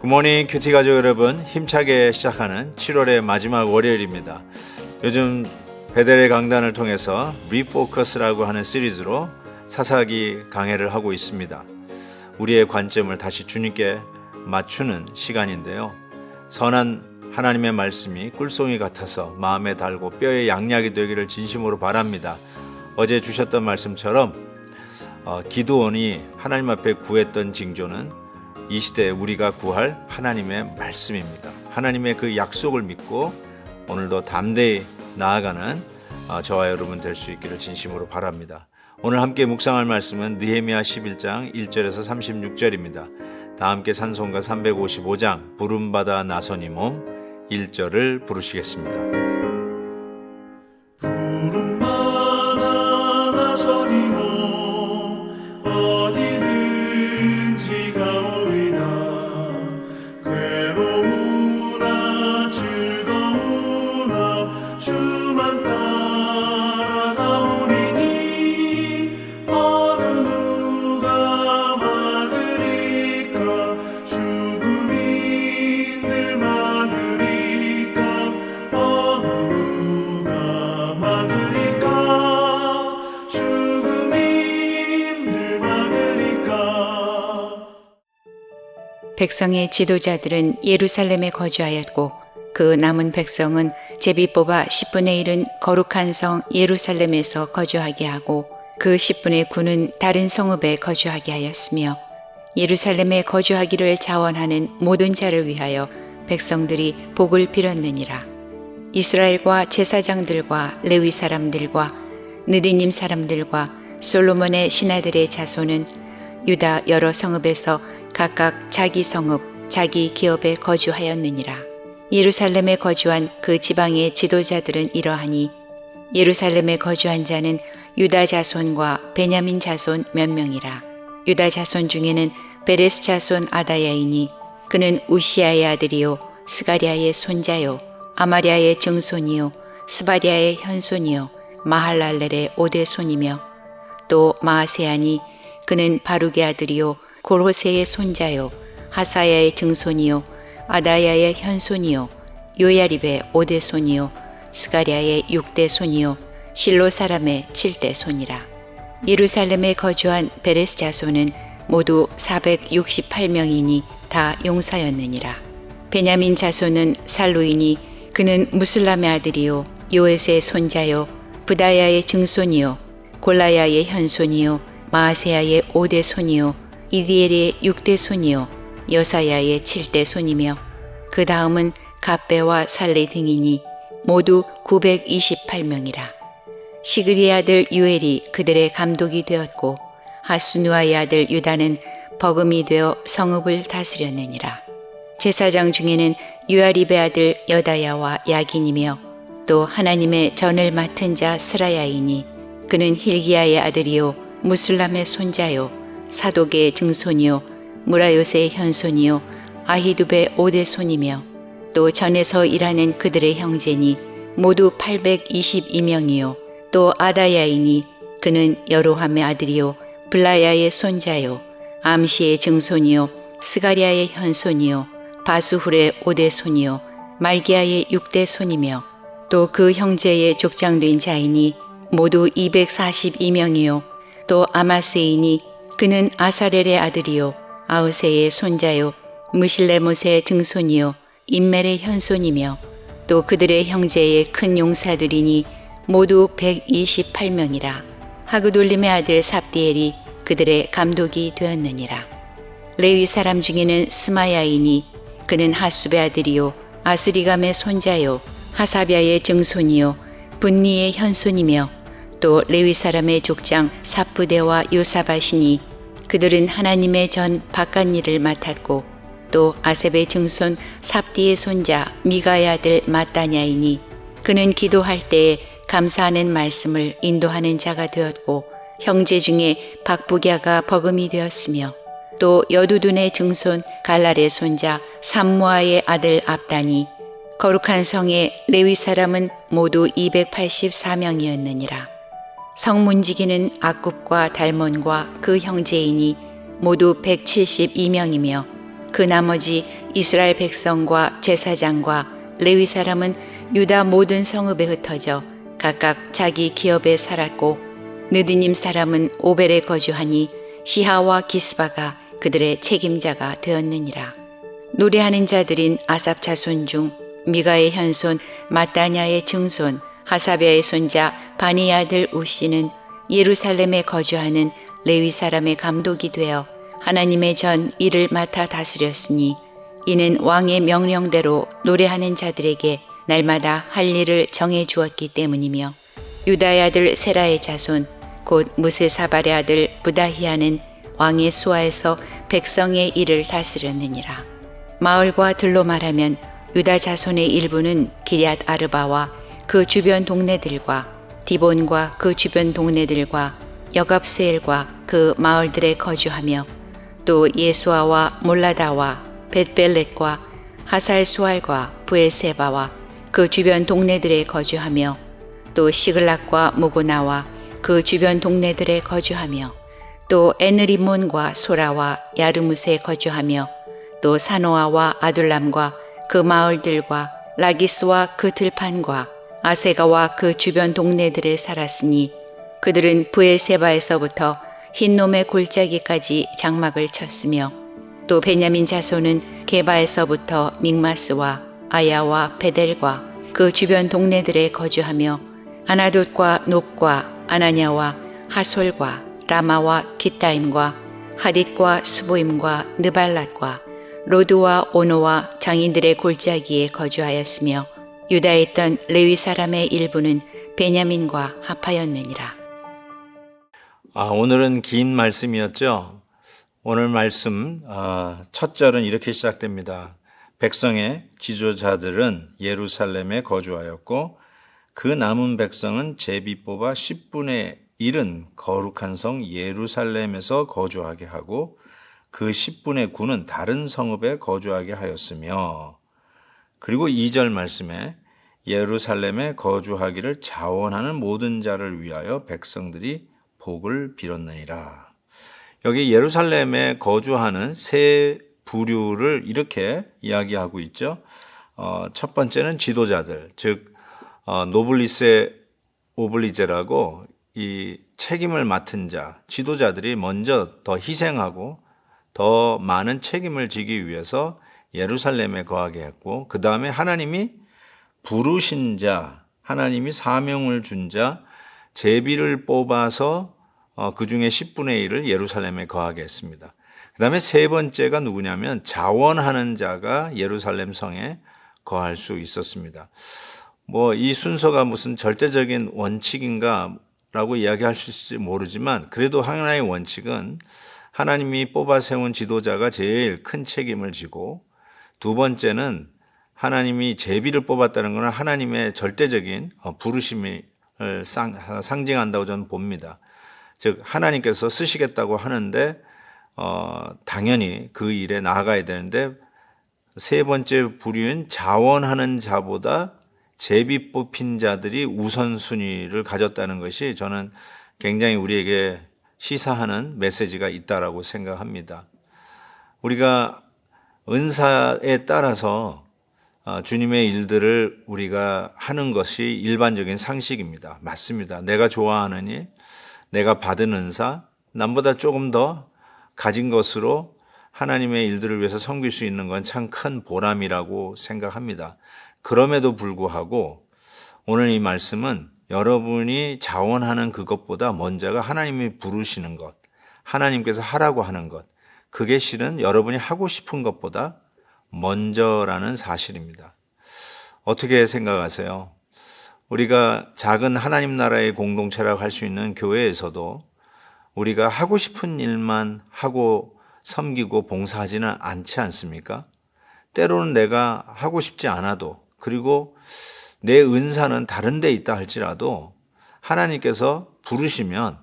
굿모닝 큐티 가족 여러분, 힘차게 시작하는 7월의 마지막 월요일입니다. 요즘 베델의 강단을 통해서 리포커스라고 하는 시리즈로 사사기 강해를 하고 있습니다. 우리의 관점을 다시 주님께 맞추는 시간인데요. 선한 하나님의 말씀이 꿀송이 같아서 마음에 달고 뼈에 양약이 되기를 진심으로 바랍니다. 어제 주셨던 말씀처럼 기드온이 하나님 앞에 구했던 징조는 이 시대에 우리가 구할 하나님의 말씀입니다. 하나님의 그 약속을 믿고 오늘도 담대히 나아가는 저와 여러분 될 수 있기를 진심으로 바랍니다. 오늘 함께 묵상할 말씀은 느헤미야 11장 1절에서 36절입니다. 다 함께 찬송가 355장 부름받아 나서니 몸 1절을 부르시겠습니다. 부름받아 나서니 몸 어디든지 가오리다. 괴로우나 즐거우나 주만 따라가오리니 어느 누가 막으리까. 죽음이 늘 막으리까. 어느 누가 막으리까. 죽음이 늘 막으리까. 백성의 지도자들은 예루살렘에 거주하였고 그 남은 백성은 제비 뽑아 10분의 1은 거룩한 성 예루살렘에서 거주하게 하고 그 10분의 9는 다른 성읍에 거주하게 하였으며 예루살렘에 거주하기를 자원하는 모든 자를 위하여 백성들이 복을 빌었느니라. 이스라엘과 제사장들과 레위 사람들과 느디님 사람들과 솔로몬의 신하들의 자손은 유다 여러 성읍에서 각각 자기 성읍, 자기 기업에 거주하였느니라. 예루살렘에 거주한 그 지방의 지도자들은 이러하니 예루살렘에 거주한 자는 유다 자손과 베냐민 자손 몇 명이라. 유다 자손 중에는 베레스 자손 아다야이니 그는 우시아의 아들이요 스가랴의 손자요 아마랴의 증손이요 스바디아의 현손이요 마할랄렐의 오대손이며 또 마아세아니 그는 바룩의 아들이요 골호세의 손자요 하사야의 증손이요 아다야의 현손이요 요야립의 오대손이요 스가랴의 육대손이요 실로 사람의 칠대손이라. 예루살렘에 거주한 베레스 자손은 모두 468명이니 다 용사였느니라. 베냐민 자손은 살루이니 그는 무슬람의 아들이요 요에스의 손자요 부다야의 증손이요 골라야의 현손이요 마아세야의 오대손이요 이디엘의 육대손이요 여사야의 칠대손이며 그 다음은 갑배와 살레 등이니 모두 928명이라. 시그리의 아들 유엘이 그들의 감독이 되었고 하수누아의 아들 유다는 버금이 되어 성읍을 다스렸느니라. 제사장 중에는 유아립의 아들 여다야와 야긴이며 또 하나님의 전을 맡은 자 스라야이니 그는 힐기야의 아들이요 무슬람의 손자요 사독의 증손이요 무라요세의 현손이요 아히두베의 오대손이며 또 전에서 일하는 그들의 형제니 모두 822명이요 또 아다야이니 그는 여로함의 아들이요 블라야의 손자요 암시의 증손이요 스가랴의 현손이요 바수훌의 오대손이요 말기야의 육대손이며 또 그 형제의 족장된 자이니 모두 242명이요 또 아마세이니 그는 아사렐의 아들이요 아우세의 손자요 무실레못의 증손이요 임멜의 현손이며 또 그들의 형제의 큰 용사들이니 모두 128명이라. 하그돌림의 아들 삽디엘이 그들의 감독이 되었느니라. 레위 사람 중에는 스마야이니 그는 하숲의 아들이요 아스리감의 손자요 하사비아의 증손이요 분니의 현손이며 또 레위 사람의 족장 사프데와 요사바시니 그들은 하나님의 전 바깥일을 맡았고 또 아셉의 증손 삽디의 손자 미가의 아들 마따냐이니 그는 기도할 때에 감사하는 말씀을 인도하는 자가 되었고 형제 중에 박부갸가 버금이 되었으며 또 여두둔의 증손 갈랄의 손자 삼모아의 아들 압단이 거룩한 성의 레위 사람은 모두 284명이었느니라. 성문지기는 악굽과 달몬과 그 형제이니 모두 172명이며 그 나머지 이스라엘 백성과 제사장과 레위 사람은 유다 모든 성읍에 흩어져 각각 자기 기업에 살았고 느디님 사람은 오벨에 거주하니 시하와 기스바가 그들의 책임자가 되었느니라. 노래하는 자들인 아삽 자손 중 미가의 현손 마따냐의 증손 하사베의 손자 바니 아들 우시는 예루살렘에 거주하는 레위 사람의 감독이 되어 하나님의 전 일을 맡아 다스렸으니 이는 왕의 명령대로 노래하는 자들에게 날마다 할 일을 정해 주었기 때문이며 유다의 아들 세라의 자손 곧 무세사발의 아들 부다히아는 왕의 수하에서 백성의 일을 다스렸느니라. 마을과 들로 말하면 유다 자손의 일부는 기럇 아르바와 그 주변 동네들과 디본과 그 주변 동네들과 여갑세엘과 그 마을들에 거주하며 또 예수아와 몰라다와 벳벨렛과 하살수알과 부엘세바와 그 주변 동네들에 거주하며 또 시글락과 무고나와 그 주변 동네들에 거주하며 또 에느리몬과 소라와 야르무스에 거주하며 또 사노아와 아둘람과 그 마을들과 라기스와 그 들판과 아세가와 그 주변 동네들에 살았으니 그들은 부엘세바에서부터 흰놈의 골짜기까지 장막을 쳤으며 또 베냐민 자손은 게바에서부터 믹마스와 아야와 베델과 그 주변 동네들에 거주하며 아나돗과 놉과 아나냐와 하솔과 라마와 기타임과 하딧과 스보임과 느발랏과 로드와 오노와 장인들의 골짜기에 거주하였으며 유다에 있던 레위 사람의 일부는 베냐민과 합하였느니라. 오늘은 긴 말씀이었죠. 오늘 말씀 첫 절은 이렇게 시작됩니다. 백성의 지도자들은 예루살렘에 거주하였고 그 남은 백성은 제비 뽑아 10분의 1은 거룩한 성 예루살렘에서 거주하게 하고 그 10분의 9는 다른 성읍에 거주하게 하였으며 그리고 2절 말씀에 예루살렘에 거주하기를 자원하는 모든 자를 위하여 백성들이 복을 빌었느니라. 여기 예루살렘에 거주하는 세 부류를 이렇게 이야기하고 있죠. 첫 번째는 지도자들, 즉 노블리세 오블리제라고 이 책임을 맡은 자, 지도자들이 먼저 더 희생하고 더 많은 책임을 지기 위해서 예루살렘에 거하게 했고 그 다음에 하나님이 부르신 자, 하나님이 사명을 준 자, 제비를 뽑아서 그 중에 10분의 1을 예루살렘에 거하게 했습니다. 그 다음에 세 번째가 누구냐면 자원하는 자가 예루살렘 성에 거할 수 있었습니다. 이 순서가 무슨 절대적인 원칙인가 라고 이야기할 수 있을지 모르지만 그래도 하나의 원칙은 하나님이 뽑아 세운 지도자가 제일 큰 책임을 지고 두 번째는 하나님이 제비를 뽑았다는 것은 하나님의 절대적인 부르심을 상징한다고 저는 봅니다. 즉 하나님께서 쓰시겠다고 하는데 당연히 그 일에 나아가야 되는데 세 번째 부류인 자원하는 자보다 제비 뽑힌 자들이 우선순위를 가졌다는 것이 저는 굉장히 우리에게 시사하는 메시지가 있다라고 생각합니다. 우리가 은사에 따라서 주님의 일들을 우리가 하는 것이 일반적인 상식입니다. 맞습니다. 내가 좋아하는 일, 내가 받은 은사, 남보다 조금 더 가진 것으로 하나님의 일들을 위해서 섬길 수 있는 건 참 큰 보람이라고 생각합니다. 그럼에도 불구하고 오늘 이 말씀은 여러분이 자원하는 그것보다 먼저가 하나님이 부르시는 것, 하나님께서 하라고 하는 것, 그게 실은 여러분이 하고 싶은 것보다 먼저라는 사실입니다. 어떻게 생각하세요? 우리가 작은 하나님 나라의 공동체라고 할 수 있는 교회에서도 우리가 하고 싶은 일만 하고 섬기고 봉사하지는 않지 않습니까? 때로는 내가 하고 싶지 않아도 그리고 내 은사는 다른 데 있다 할지라도 하나님께서 부르시면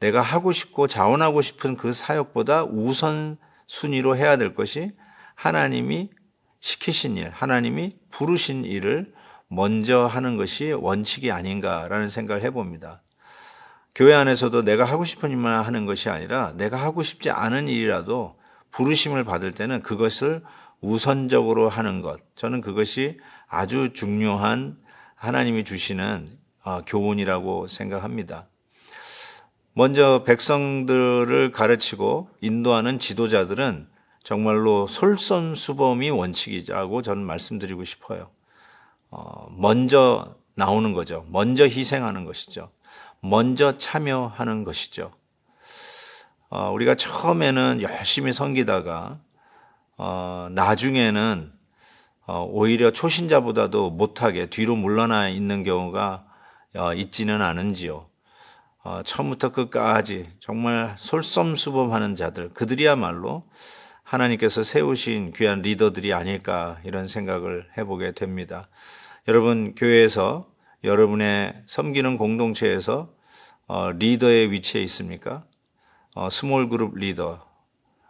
내가 하고 싶고 자원하고 싶은 그 사역보다 우선순위로 해야 될 것이 하나님이 시키신 일, 하나님이 부르신 일을 먼저 하는 것이 원칙이 아닌가라는 생각을 해봅니다. 교회 안에서도 내가 하고 싶은 일만 하는 것이 아니라 내가 하고 싶지 않은 일이라도 부르심을 받을 때는 그것을 우선적으로 하는 것, 저는 그것이 아주 중요한 하나님이 주시는 교훈이라고 생각합니다. 먼저 백성들을 가르치고 인도하는 지도자들은 정말로 솔선수범이 원칙이라고 저는 말씀드리고 싶어요. 먼저 나오는 거죠. 먼저 희생하는 것이죠. 먼저 참여하는 것이죠. 우리가 처음에는 열심히 섬기다가 나중에는 오히려 초신자보다도 못하게 뒤로 물러나 있는 경우가 있지는 않은지요. 처음부터 끝까지 정말 솔선수범하는 자들, 그들이야말로 하나님께서 세우신 귀한 리더들이 아닐까 이런 생각을 해보게 됩니다. 여러분 교회에서 여러분의 섬기는 공동체에서 리더의 위치에 있습니까? 스몰 그룹 리더,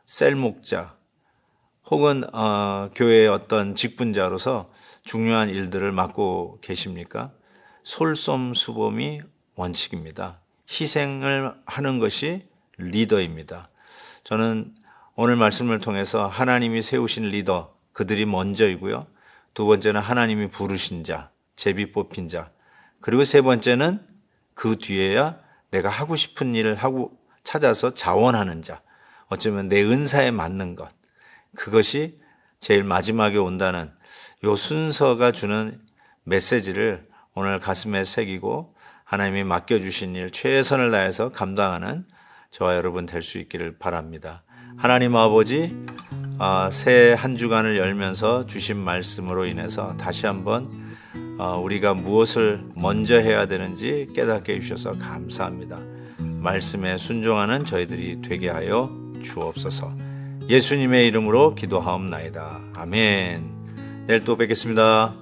셀 목자, 혹은 교회의 어떤 직분자로서 중요한 일들을 맡고 계십니까? 솔선수범이 원칙입니다. 희생을 하는 것이 리더입니다. 저는 오늘 말씀을 통해서 하나님이 세우신 리더, 그들이 먼저이고요. 두 번째는 하나님이 부르신 자, 제비 뽑힌 자. 그리고 세 번째는 그 뒤에야 내가 하고 싶은 일을 하고 찾아서 자원하는 자. 어쩌면 내 은사에 맞는 것. 그것이 제일 마지막에 온다는 요 순서가 주는 메시지를 오늘 가슴에 새기고 하나님이 맡겨주신 일 최선을 다해서 감당하는 저와 여러분 될 수 있기를 바랍니다. 하나님 아버지, 새 한 주간을 열면서 주신 말씀으로 인해서 다시 한번 우리가 무엇을 먼저 해야 되는지 깨닫게 해주셔서 감사합니다. 말씀에 순종하는 저희들이 되게 하여 주옵소서. 예수님의 이름으로 기도하옵나이다. 아멘. 내일 또 뵙겠습니다.